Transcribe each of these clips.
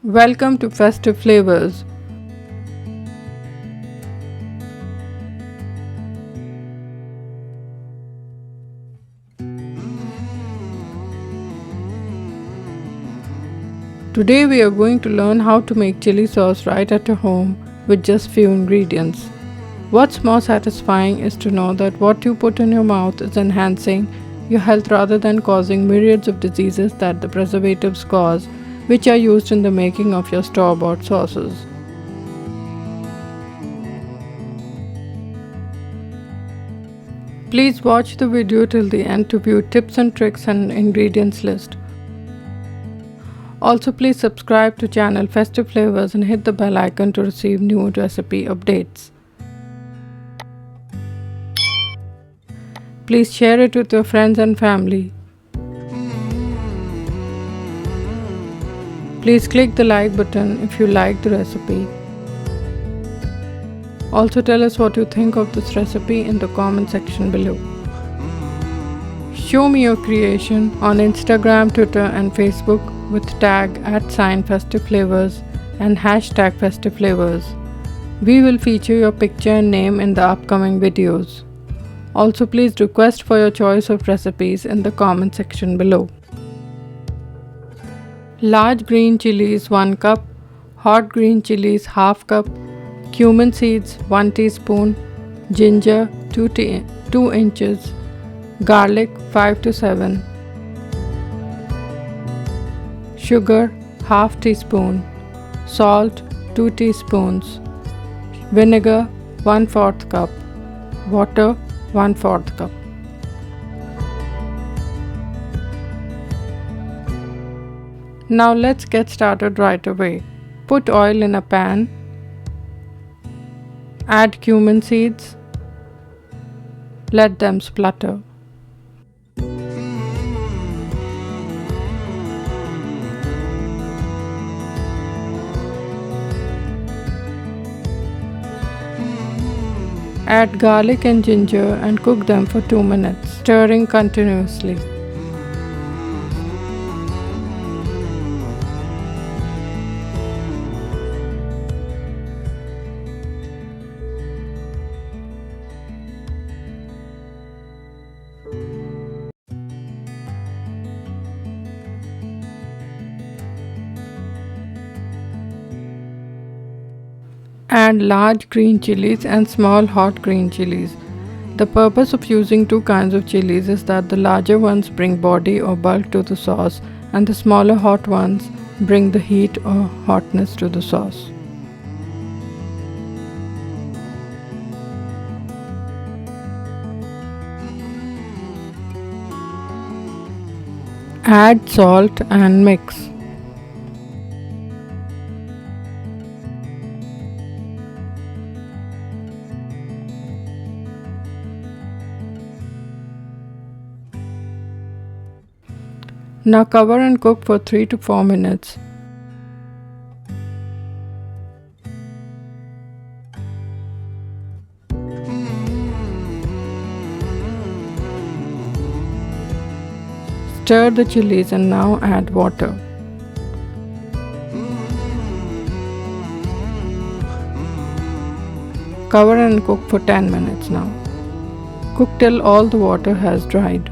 Welcome to Festive Flavors. Today we are going to learn how to make chili sauce right at your home with just few ingredients. What's more satisfying is to know that what you put in your mouth is enhancing your health rather than causing myriads of diseases that the preservatives cause, which are used in the making of your store-bought sauces. Please watch the video till the end to view tips and tricks and ingredients list. Also, please subscribe to channel Festive Flavors and hit the bell icon to receive new recipe updates. Please share it with your friends and family. Please click the like button if you like the recipe. Also tell us what you think of this recipe in the comment section below. Show me your creation on Instagram, Twitter and Facebook with tag @FestiveFlavors and hashtag #FestiveFlavors. We will feature your picture and name in the upcoming videos. Also, please request for your choice of recipes in the comment section below. Large green chilies 1 cup, hot green chilies ½ cup, cumin seeds 1 teaspoon, ginger 2 inches, garlic 5 to 7, sugar ½ teaspoon, salt 2 teaspoons, vinegar 1/4 cup, water 1/4 cup. Now let's get started right away. Put oil in a pan. Add cumin seeds. Let them splutter. Add garlic and ginger and cook them for 2 minutes, stirring continuously. Add large green chilies and small hot green chilies. The purpose of using two kinds of chilies is that the larger ones bring body or bulk to the sauce and the smaller hot ones bring the heat or hotness to the sauce. Add salt and mix. Now cover and cook for 3 to 4 minutes. Stir the chilies and now add water. Cover and cook for 10 minutes now. Cook till all the water has dried.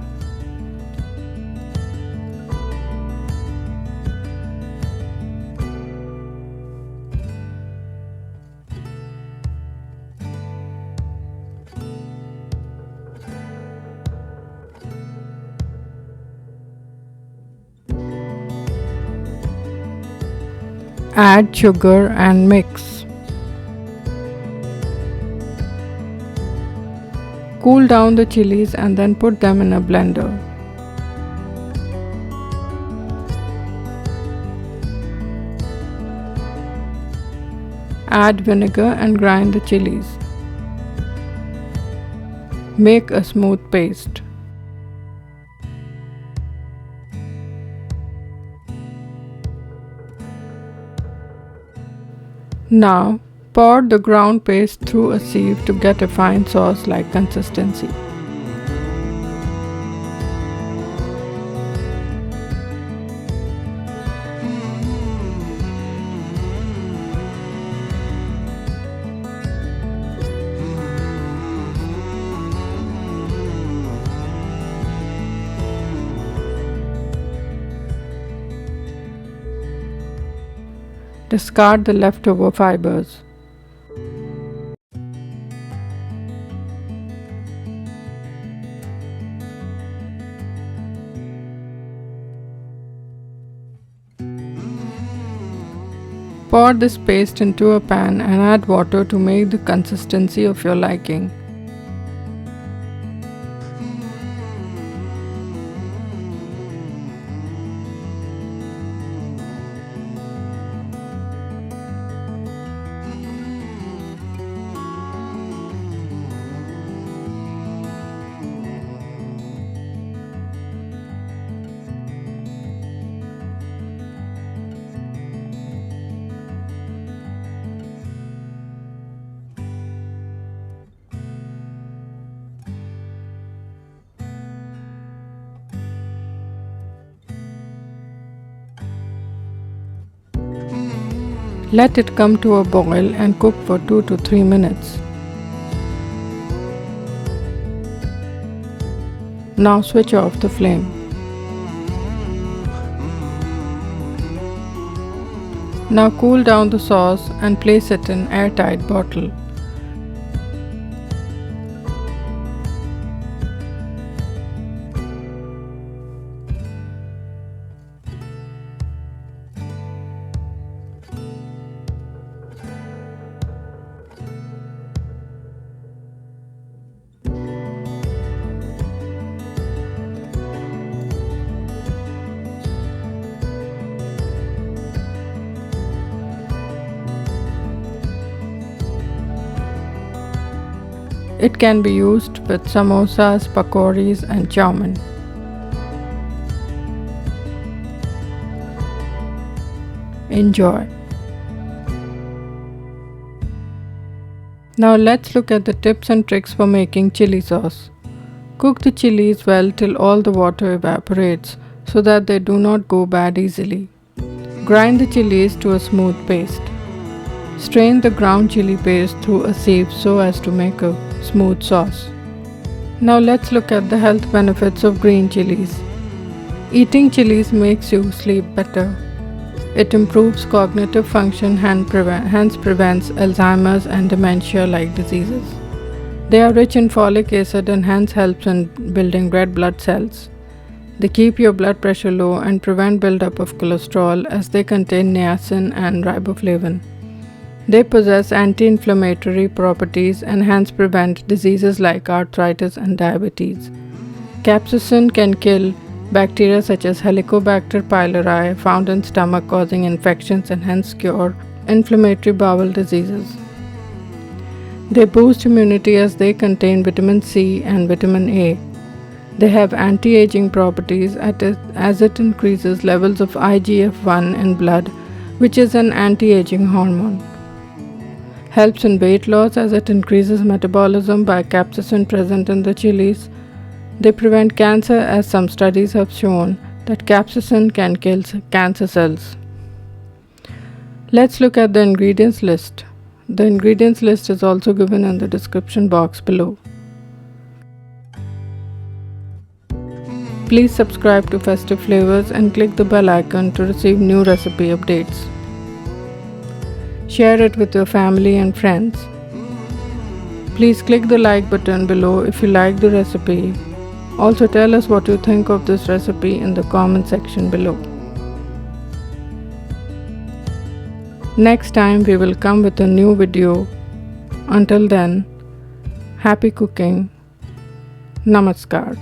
Add sugar and mix. Cool down the chilies and then put them in a blender. Add vinegar and grind the chilies. Make a smooth paste. Now, pour the ground paste through a sieve to get a fine sauce-like consistency. Discard the leftover fibers. Pour this paste into a pan and add water to make the consistency of your liking. Let it come to a boil and cook for 2 to 3 minutes. Now switch off the flame. Now cool down the sauce and place it in airtight bottle. It can be used with samosas, pakoris, and Cumin. Enjoy. Now let's look at the tips and tricks for making chili sauce. Cook the chilies well till all the water evaporates so that they do not go bad easily. Grind the chilies to a smooth paste. Strain the ground chili paste through a sieve so as to make a smooth sauce. Now let's look at the health benefits of green chilies. Eating chilies makes you sleep better. It improves cognitive function and hence prevents Alzheimer's and dementia-like diseases. They are rich in folic acid and hence helps in building red blood cells. They keep your blood pressure low and prevent buildup of cholesterol as they contain niacin and riboflavin. They possess anti-inflammatory properties and hence prevent diseases like arthritis and diabetes. Capsaicin can kill bacteria such as Helicobacter pylori found in stomach, causing infections and hence cure inflammatory bowel diseases. They boost immunity as they contain vitamin C and vitamin A. They have anti-aging properties as it increases levels of IGF-1 in blood, which is an anti-aging hormone. Helps in weight loss as it increases metabolism by capsaicin present in the chilies. They prevent cancer as some studies have shown that capsaicin can kill cancer cells. Let's look at the ingredients list. The ingredients list is also given in the description box below. Please subscribe to Festive Flavors and click the bell icon to receive new recipe updates. Share it with your family and friends. Please click the like button below if you like the recipe. Also tell us what you think of this recipe in the comment section below. Next time we will come with a new video. Until then, happy cooking. Namaskar.